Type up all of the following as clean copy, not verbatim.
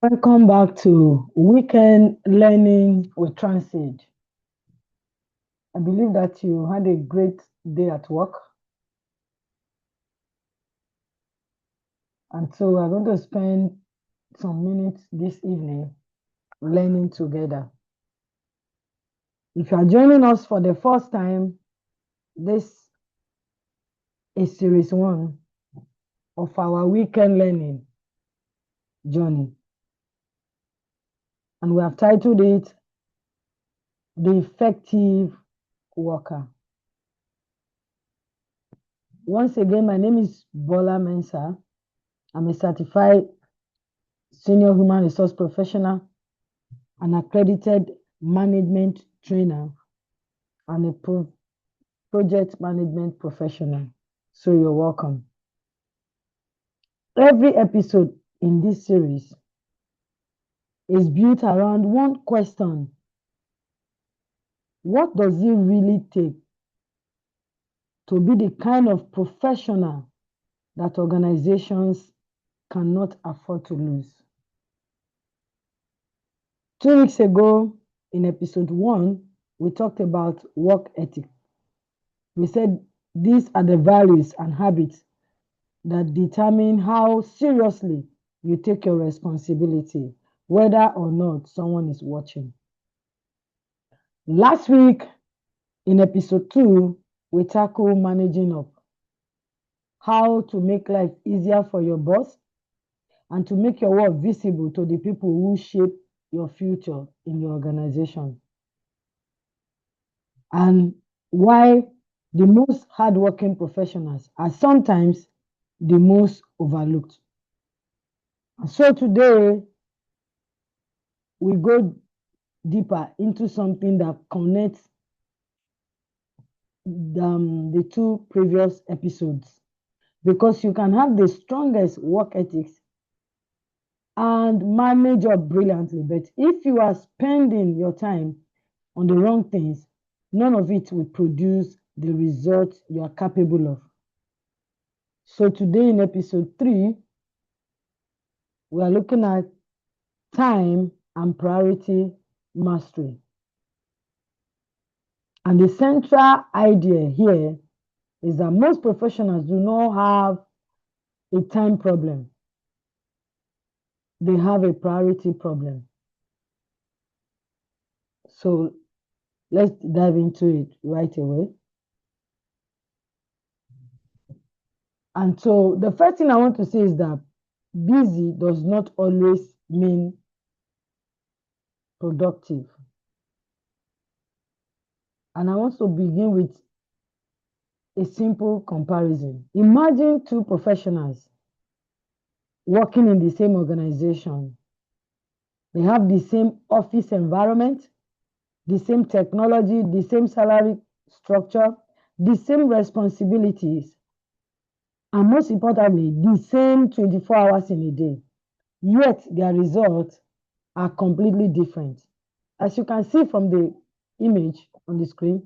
Welcome back to Weekend Learning with Transit. I believe that you had a great day at work. And so we're going to spend some minutes this evening learning together. If you are joining us for the first time, this is series 1 of our weekend learning journey. And we have titled it The Effective Worker. Once again, my name is Bola Mensah. I'm a certified senior human resource professional, an accredited management trainer, and a project management professional. So you're welcome. Every episode in this series is built around one question. What does it really take to be the kind of professional that organizations cannot afford to lose? 2 weeks ago, in episode 1, we talked about work ethic. We said these are the values and habits that determine how seriously you take your responsibility, whether or not someone is watching. Last week, in episode 2, we tackled managing up, how to make life easier for your boss and to make your work visible to the people who shape your future in your organization. And why the most hardworking professionals are sometimes the most overlooked. And so today, we go deeper into something that connects the 2 previous episodes, because you can have the strongest work ethics and manage up brilliantly, but if you are spending your time on the wrong things, none of it will produce the results you are capable of. So today in episode 3, we are looking at time and priority mastery. And the central idea here is that most professionals do not have a time problem. They have a priority problem. So let's dive into it right away. And so the first thing I want to say is that busy does not always mean productive. And I want to begin with a simple comparison. Imagine 2 professionals working in the same organization. They have the same office environment, the same technology, the same salary structure, the same responsibilities, and most importantly, the same 24 hours in a day. Yet their results are completely different. As you can see from the image on the screen,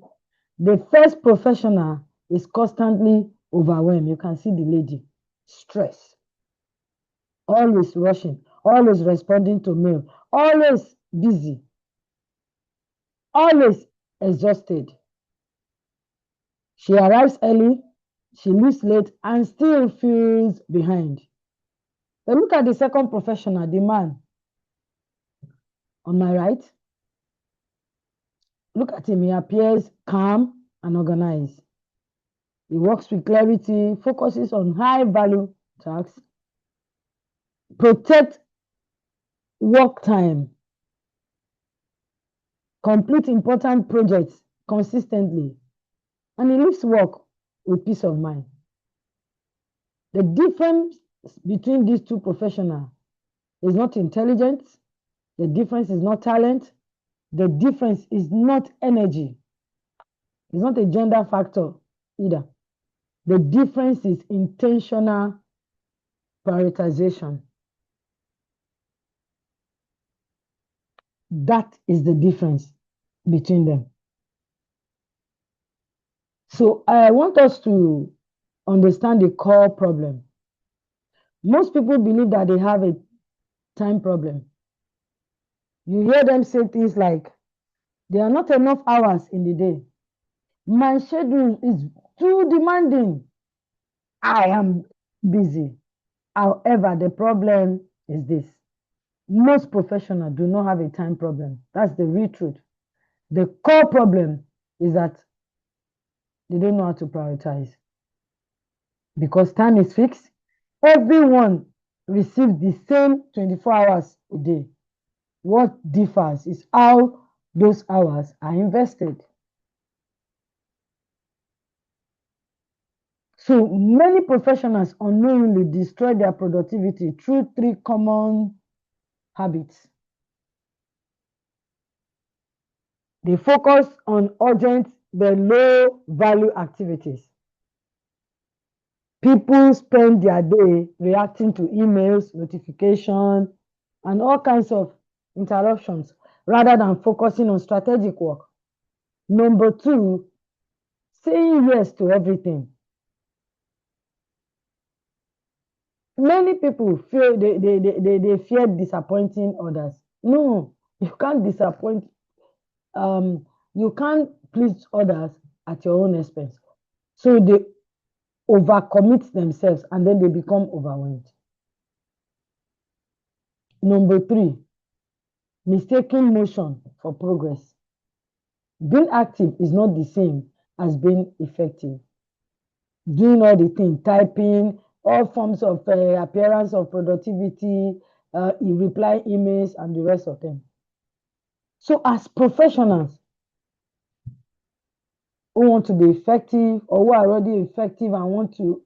the first professional is constantly overwhelmed. You can see the lady, stress, always rushing, always responding to mail, always busy, always exhausted. She arrives early, she leaves late, and still feels behind. But look at the second professional, the man on my right. Look at him, he appears calm and organized. He works with clarity, focuses on high-value tasks, protect work time, complete important projects consistently, and he leaves work with peace of mind. The difference between these 2 professionals is not intelligence, the difference is not talent, the difference is not energy. It's not a gender factor either. The difference is intentional prioritization. That is the difference between them. So I want us to understand the core problem. Most people believe that they have a time problem. You hear them say things like, there are not enough hours in the day. My schedule is too demanding. I am busy. However, the problem is this. Most professionals do not have a time problem. That's the real truth. The core problem is that they don't know how to prioritize. Because time is fixed, everyone receives the same 24 hours a day. What differs is how those hours are invested. So many professionals unknowingly destroy their productivity through three common habits. They focus on urgent but low value activities. People spend their day reacting to emails, notifications, and all kinds of interruptions rather than focusing on strategic work. Number two, saying yes to everything. Many people feel they fear disappointing others. No, you can't disappoint. You can't please others at your own expense. So they overcommit themselves and then they become overwhelmed. Number three, mistaking motion for progress. Being active is not the same as being effective. Doing all the things, typing, all forms of appearance of productivity, reply emails, and the rest of them. So, as professionals who want to be effective or who are already effective and want to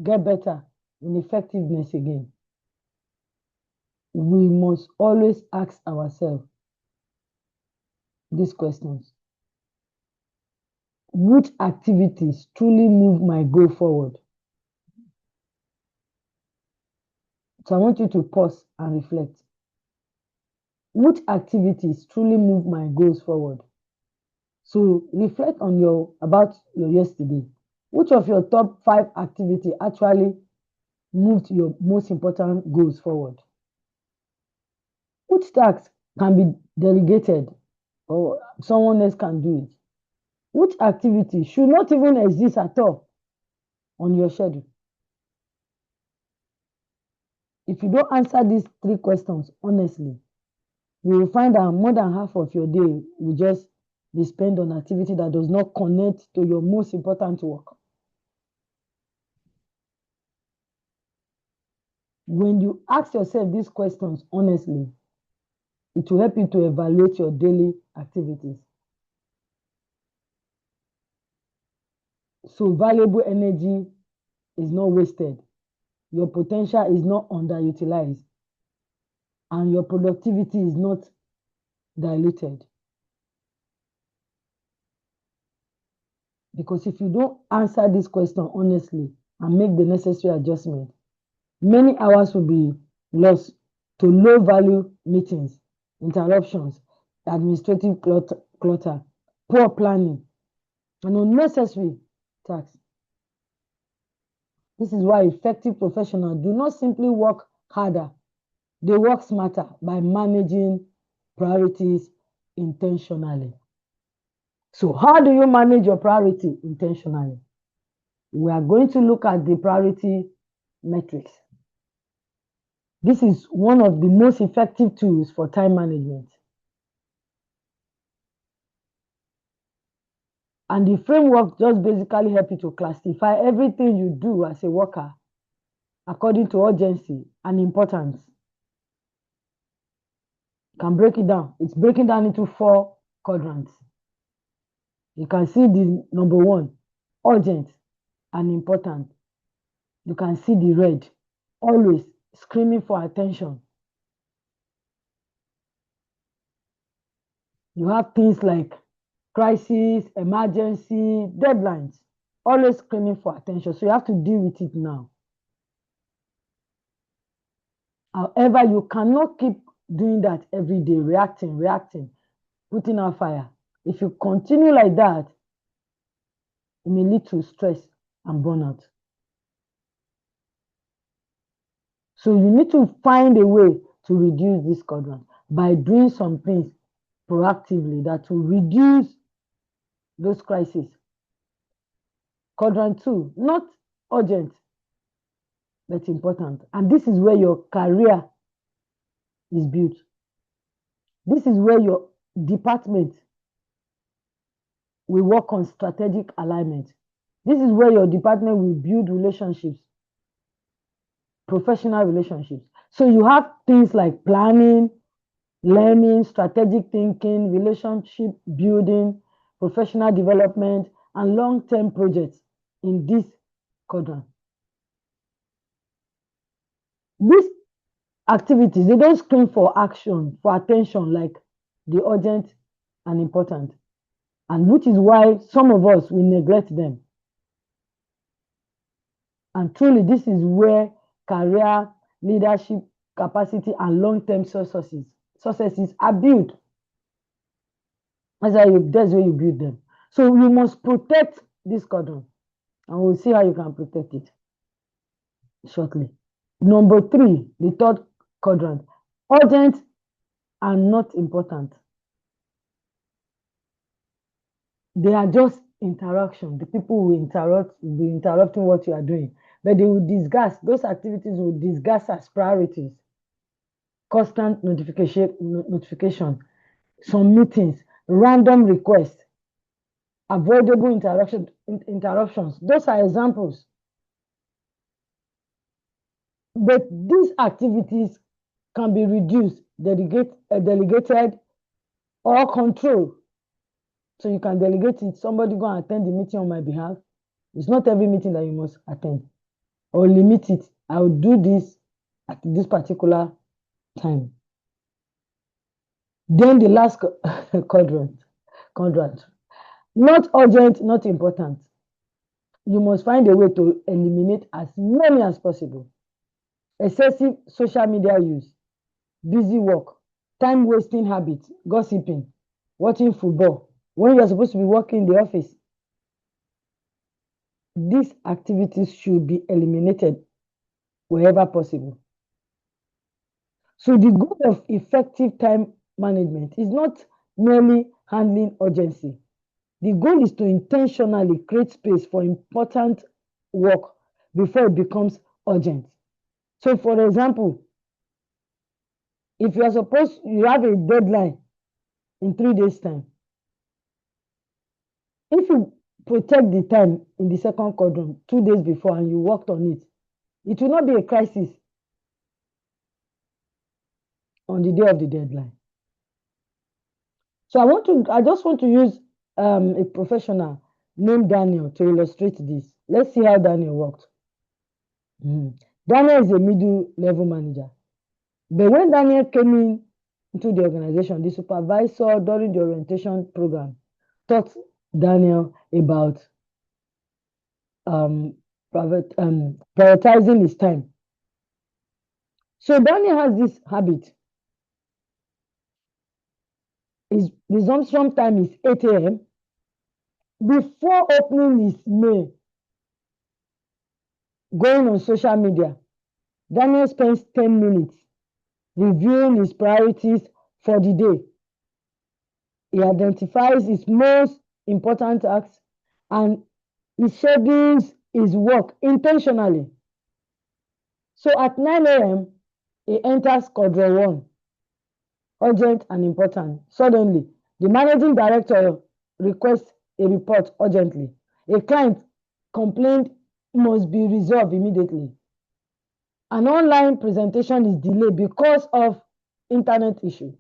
get better in effectiveness again, we must always ask ourselves these questions. Which activities truly move my goal forward? So I want you to pause and reflect. Which activities truly move my goals forward? So reflect on about your yesterday. Which of your top 5 activities actually moved your most important goals forward? Which tasks can be delegated or someone else can do it? Which activity should not even exist at all on your schedule? If you don't answer these 3 questions honestly, you will find that more than half of your day will just be spent on activity that does not connect to your most important work. When you ask yourself these questions honestly, it will help you to evaluate your daily activities. So valuable energy is not wasted. Your potential is not underutilized. And your productivity is not diluted. Because if you don't answer this question honestly and make the necessary adjustment, many hours will be lost to low value meetings, interruptions, administrative clutter, poor planning, and unnecessary tasks. This is why effective professionals do not simply work harder, they work smarter by managing priorities intentionally. So, how do you manage your priority intentionally? We are going to look at the priority metrics. This is one of the most effective tools for time management. And the framework just basically helps you to classify everything you do as a worker according to urgency and importance. You can break it down. It's breaking down into 4 quadrants. You can see the number 1, urgent and important. You can see the red, always screaming for attention. You have things like crisis, emergency, deadlines, always screaming for attention. So you have to deal with it now. However, you cannot keep doing that every day, reacting, putting out fire. If you continue like that, it may lead to stress and burnout. So you need to find a way to reduce this quadrant by doing some things proactively that will reduce those crises. Quadrant 2, not urgent, but important. And this is where your career is built. This is where your department will work on strategic alignment. This is where your department will build relationships, professional relationships. So you have things like planning, learning, strategic thinking, relationship building, professional development, and long-term projects in this quadrant. These activities, they don't scream for action, for attention, like the urgent and important, and which is why some of us will neglect them. And truly, this is where career, leadership, capacity, and long-term successes are built. That's where you build them. So you must protect this quadrant, and we'll see how you can protect it shortly. Number 3, the third quadrant, urgent and not important. They are just interaction. The people will be interrupting what you are doing, but they will discuss, those activities will discuss as priorities. Constant notification, some meetings, random requests, avoidable interruptions. Those are examples. But these activities can be reduced, delegated, or controlled. So you can delegate it. Somebody go and attend the meeting on my behalf. It's not every meeting that you must attend. Or limit it. I will do this at this particular time. Then the last quadrant. Not urgent, not important. You must find a way to eliminate as many as possible. Excessive social media use, busy work, time-wasting habits, gossiping, watching football, when you're supposed to be working in the office. These activities should be eliminated wherever possible. So the goal of effective time management is not merely handling urgency. The goal is to intentionally create space for important work before it becomes urgent. So for example, if you have a deadline in 3 days' time, if you protect the time in the second quadrant 2 days before and you worked on it, it will not be a crisis on the day of the deadline. So I just want to use a professional named Daniel to illustrate this. Let's see how Daniel worked. Daniel is a middle level manager. But when Daniel came into the organization, the supervisor during the orientation program taught Daniel about prioritizing his time. So Daniel has this habit. His resumption time is 8 a.m. Before opening his mail, going on social media, Daniel spends 10 minutes reviewing his priorities for the day. He identifies his most important tasks and he schedules his work intentionally. So at 9 a.m., he enters quadrant 1, urgent and important. Suddenly, the managing director requests a report urgently. A client complaint must be resolved immediately. An online presentation is delayed because of internet issue.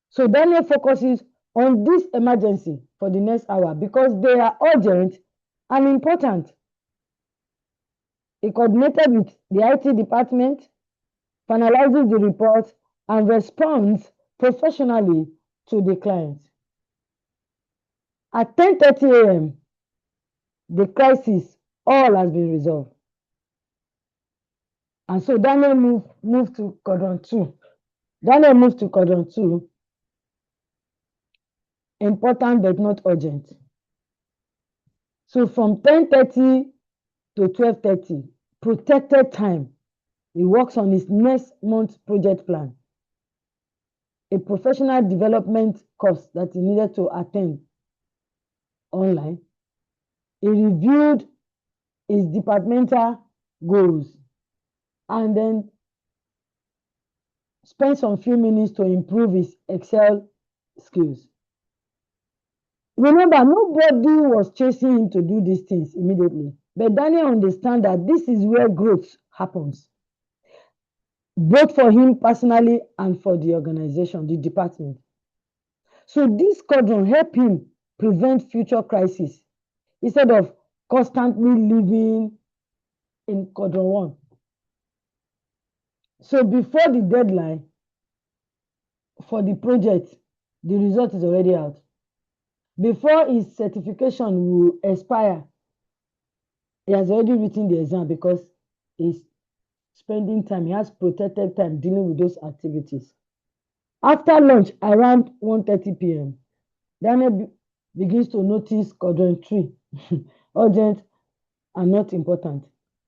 So Daniel focuses on this emergency for the next hour because they are urgent and important. He coordinated with the IT department, finalizes the report, and responds professionally to the client. At 10:30 a.m., the crisis all has been resolved. And so Daniel moved to quadrant 2. Daniel moved to quadrant 2, important but not urgent. So from 10:30 to 12:30, protected time. He works on his next month's project plan. a professional development course that he needed to attend online. He reviewed his departmental goals and then spent some few minutes to improve his Excel skills. Remember, nobody was chasing him to do these things immediately. But Daniel understands that this is where growth happens, both for him personally and for the organization, the department. So this quadrant helped him prevent future crises instead of constantly living in quadrant 1. So before the deadline for the project, the result is already out. Before his certification will expire, he has already written the exam because he's spending time, he has protected time dealing with those activities. After lunch, around 1:30 p.m., Daniel begins to notice quadrant 3, urgent and not important,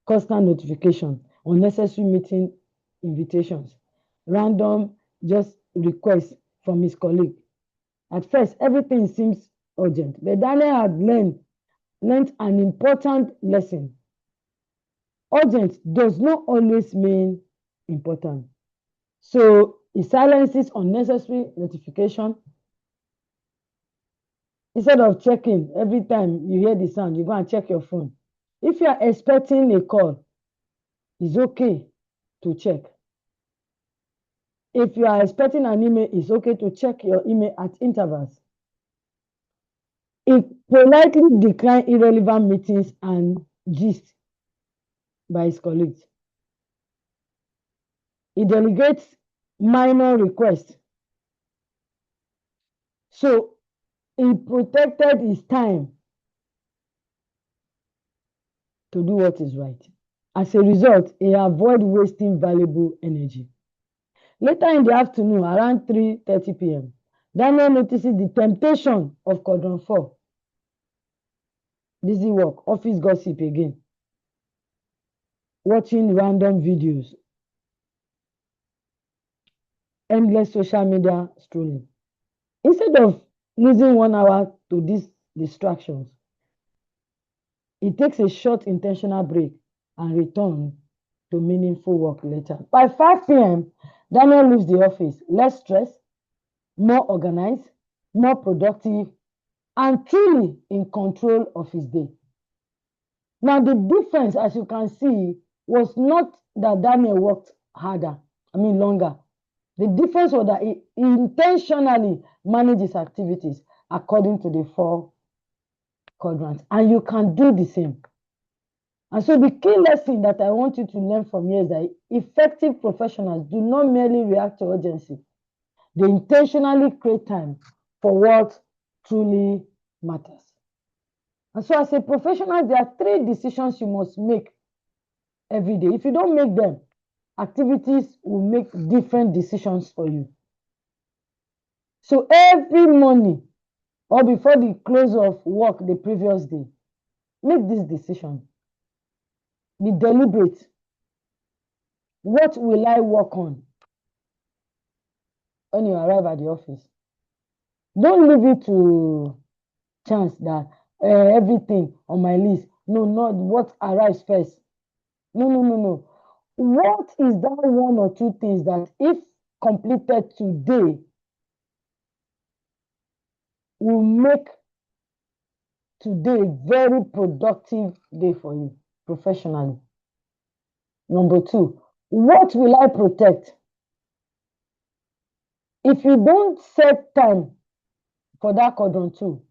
constant notification, unnecessary meeting invitations, random just requests from his colleague. At first, everything seems urgent, but Daniel had learned an important lesson. Urgent does not always mean important. So he silences unnecessary notification. Instead of checking every time you hear the sound, you go and check your phone. If you are expecting a call, it's okay to check. If you are expecting an email, it's okay to check your email at intervals. It politely declines irrelevant meetings and gist by his colleagues. He delegates minor requests. So he protected his time to do what is right. As a result, he avoided wasting valuable energy. Later in the afternoon, around 3:30 p.m., Daniel notices the temptation of quadrant 4. Busy work, office gossip again, watching random videos, endless social media strolling. Instead of losing 1 hour to these distractions, he takes a short intentional break and returns to meaningful work later. By 5 p.m., Daniel leaves the office less stressed, more organized, more productive, and truly in control of his day. Now, the difference, as you can see, was not that Daniel worked longer. The difference was that he intentionally managed his activities according to the 4 quadrants. And you can do the same. And so the key lesson that I want you to learn from here is that effective professionals do not merely react to urgency. They intentionally create time for what truly matters. And so as a professional, there are 3 decisions you must make every day. If you don't make them, activities will make different decisions for you. So every morning or before the close of work the previous day, make this decision. Be deliberate. What will I work on when you arrive at the office? Don't leave it to chance that everything on my list. No, not what arrives first. No. What is that 1 or 2 things that if completed today will make today a very productive day for you professionally? Number 2, what will I protect? If you don't set time for that quadrant 2,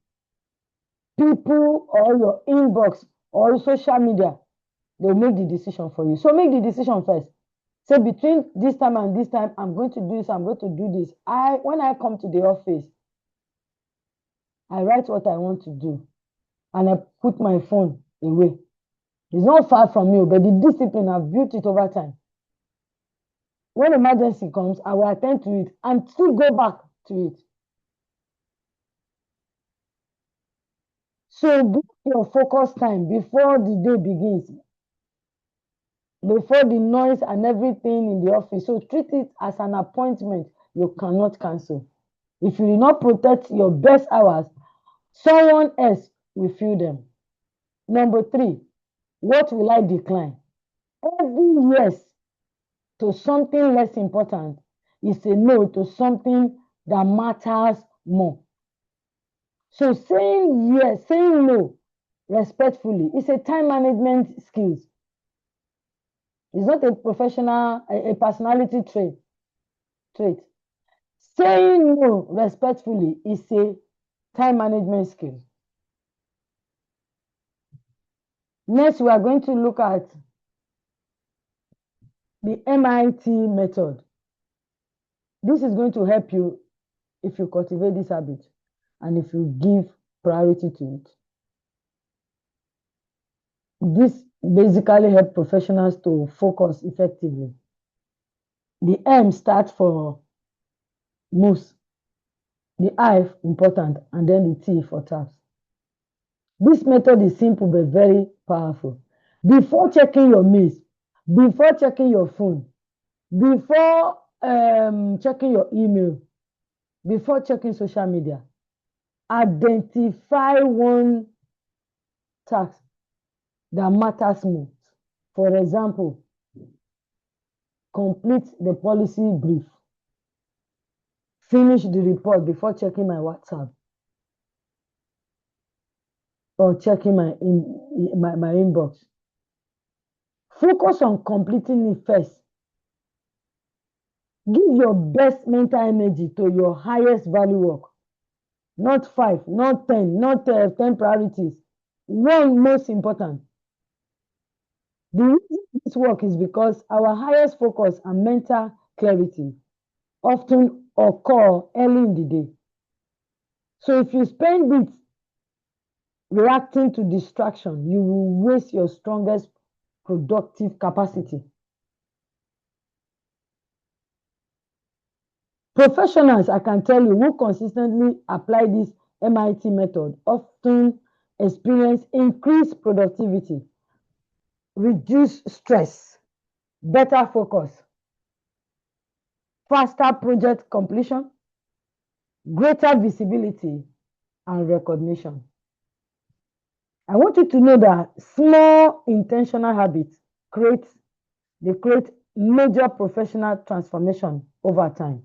people or your inbox or social media, they'll make the decision for you. So make the decision first. Say between this time and this time, I'm going to do this, I'm going to do this. When I come to the office, I write what I want to do and I put my phone away. It's not far from you, but the discipline, I've built it over time. When emergency comes, I will attend to it and still go back to it. So book your focus time before the day begins, before the noise and everything in the office. So treat it as an appointment. you cannot cancel. If you do not protect your best hours, someone else will fill them. Number 3, what will I decline? Every yes to something less important is a no to something that matters more. So saying yes, saying no respectfully is a time management skills. It's not a professional, a personality trait. Saying no respectfully is a time management skill. Next, we are going to look at the MIT method. This is going to help you if you cultivate this habit and if you give priority to it. This basically helps professionals to focus effectively. The M starts for most, the I important, and then the T for task. This method is simple but very powerful. Before checking your mails, before checking your phone, before checking your email, before checking social media, identify one task that matters most. For example, complete the policy brief, finish the report before checking my WhatsApp or checking my inbox. Focus on completing it first. Give your best mental energy to your highest value work. Not 5, not 10, not 10 priorities. One most important. The reason this work is because our highest focus and mental clarity often occur early in the day. So if you spend it reacting to distraction, you will waste your strongest productive capacity. Professionals, I can tell you, who consistently apply this MIT method often experience increased productivity, reduced stress, better focus, faster project completion, greater visibility, and recognition. I want you to know that small intentional habits create major professional transformation over time.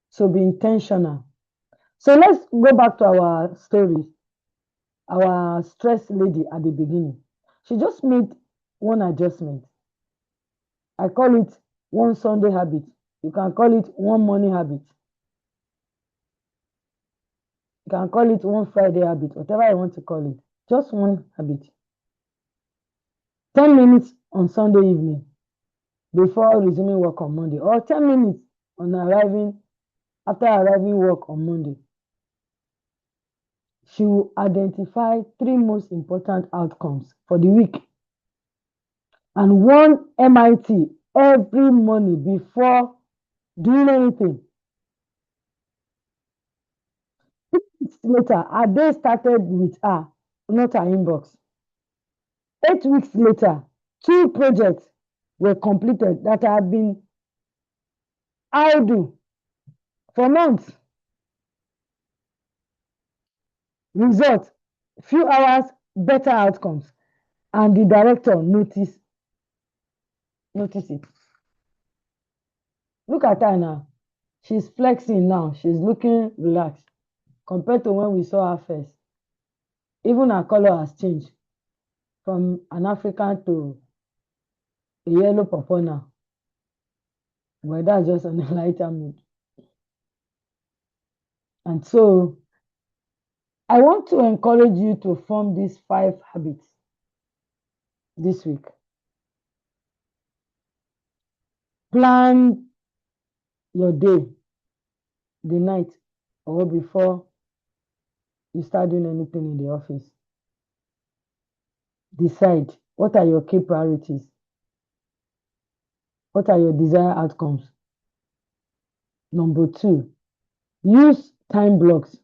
So be intentional. So let's go back to our story. Our stress lady at the beginning. She just made one adjustment. I call it one Sunday habit. You can call it one morning habit. You can call it one Friday habit, whatever you want to call it. Just one habit. 10 minutes on Sunday evening before resuming work on Monday, or 10 minutes after arriving work on Monday. She will identify 3 most important outcomes for the week and one MIT every morning before doing anything. 6 weeks later, her day started with her, not her inbox. 8 weeks later, 2 projects were completed that had been idle for months. Result, few hours, better outcomes, and the director notice it. Look at her now. She's flexing now. She's looking relaxed compared to when we saw her first. Even her color has changed from an African to a yellow purple now. But that's just on a lighter mood. And so I want to encourage you to form these 5 habits this week. Plan your day, the night, or before you start doing anything in the office. Decide what are your key priorities. What are your desired outcomes? Number 2, use time blocks.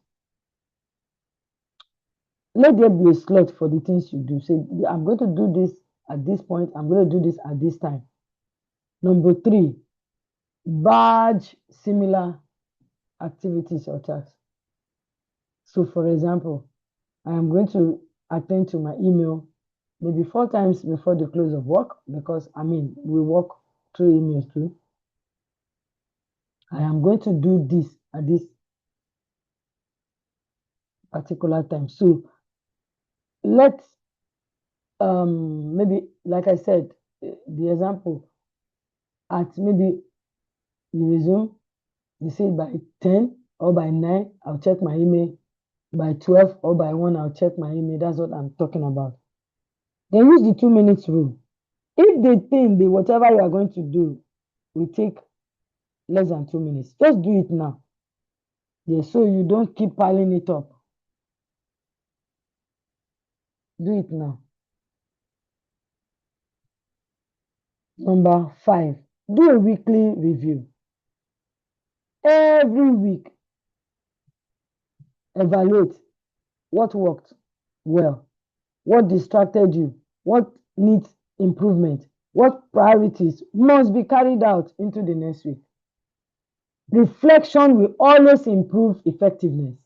Let there be a slot for the things you do. Say, I'm going to do this at this point. I'm going to do this at this time. Number 3, batch similar activities or tasks. So, for example, I am going to attend to my email maybe 4 times before the close of work because, we work through emails too. I am going to do this at this particular time. So, let's, maybe, like I said, the example, at maybe you resume, you say by 10 or by 9, I'll check my email. By 12 or by 1, I'll check my email. That's what I'm talking about. Then use the 2 minutes rule. If they think that whatever you are going to do will take less than 2 minutes, just do it now. Yeah, so you don't keep piling it up. Do it now. Number 5, do a weekly review. Every week, evaluate what worked well, what distracted you, what needs improvement, what priorities must be carried out into the next week. Reflection will always improve effectiveness.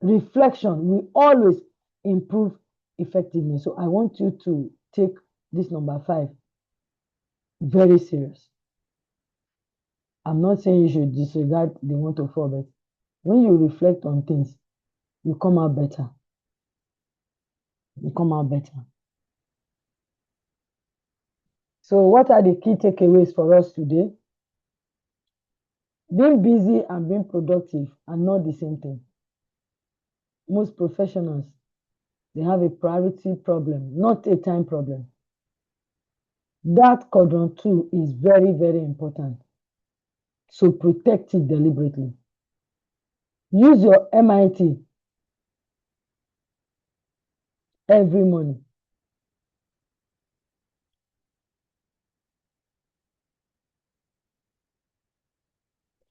Reflection will always improve effectiveness. So I want you to take this number 5 very serious. I'm not saying you should disregard the 1 to 4, but when you reflect on things, you come out better. You come out better. So what are the key takeaways for us today? Being busy and being productive are not the same thing. Most professionals, they have a priority problem, not a time problem. That quadrant 2 is very, very important. So protect it deliberately. Use your MIT every morning.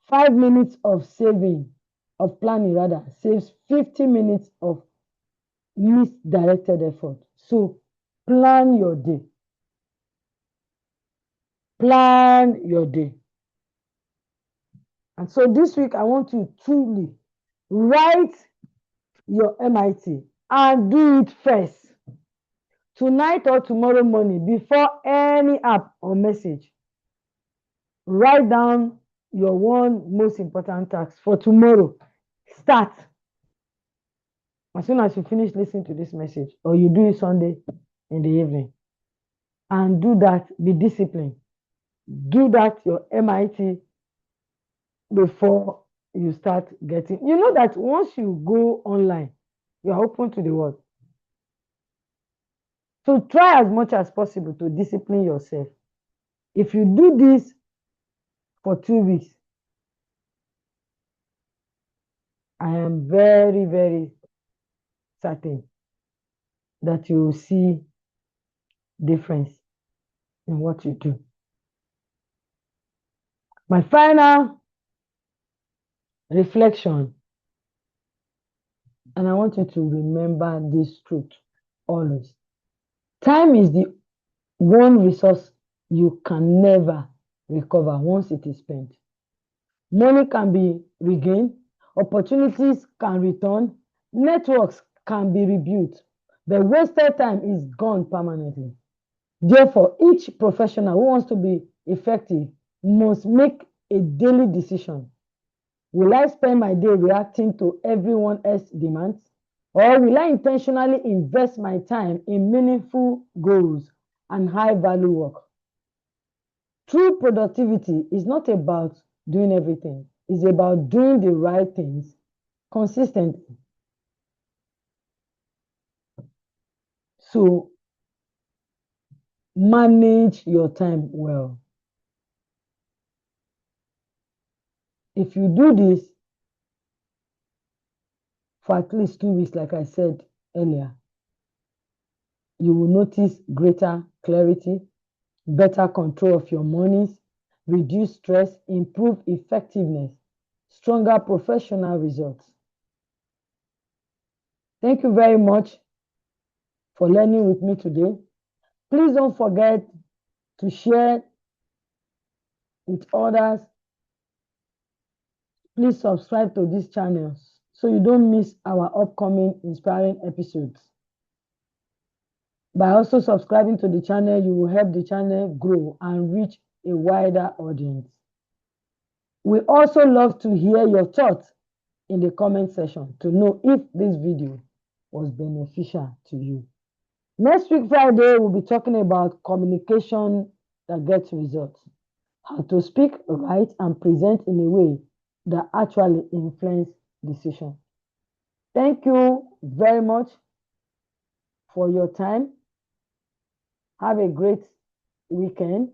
Five minutes of planning rather, saves 50 minutes of misdirected effort. So plan your day. Plan your day. And so this week, I want you to truly write your MIT and do it first. Tonight or tomorrow morning, before any app or message, write down your one most important task for tomorrow. Start. As soon as you finish listening to this message, or you do it Sunday in the evening, and do that, be disciplined. Do that, your MIT, before you start getting. You know that once you go online, you are open to the world. So try as much as possible to discipline yourself. If you do this for 2 weeks, I am very, very certain that you will see difference in what you do. My final reflection, and I want you to remember this truth always. Time is the one resource you can never recover once it is spent. Money can be regained, opportunities can return, networks can be rebuilt, but wasted time is gone permanently. Therefore, each professional who wants to be effective must make a daily decision. Will I spend my day reacting to everyone else's demands? Or will I intentionally invest my time in meaningful goals and high-value work? True productivity is not about doing everything. It's about doing the right things consistently. So manage your time well. If you do this for at least 2 weeks, like I said earlier, you will notice greater clarity, better control of your mornings, reduce stress, improve effectiveness, stronger professional results. Thank you very much for learning with me today. Please don't forget to share with others. Please subscribe to this channel so you don't miss our upcoming inspiring episodes. By also subscribing to the channel, you will help the channel grow and reach a wider audience. We also love to hear your thoughts in the comment section to know if this video was beneficial to you. Next week, Friday, we'll be talking about communication that gets results. How to speak, write, and present in a way that actually influence decision. Thank you very much for your time. Have a great weekend.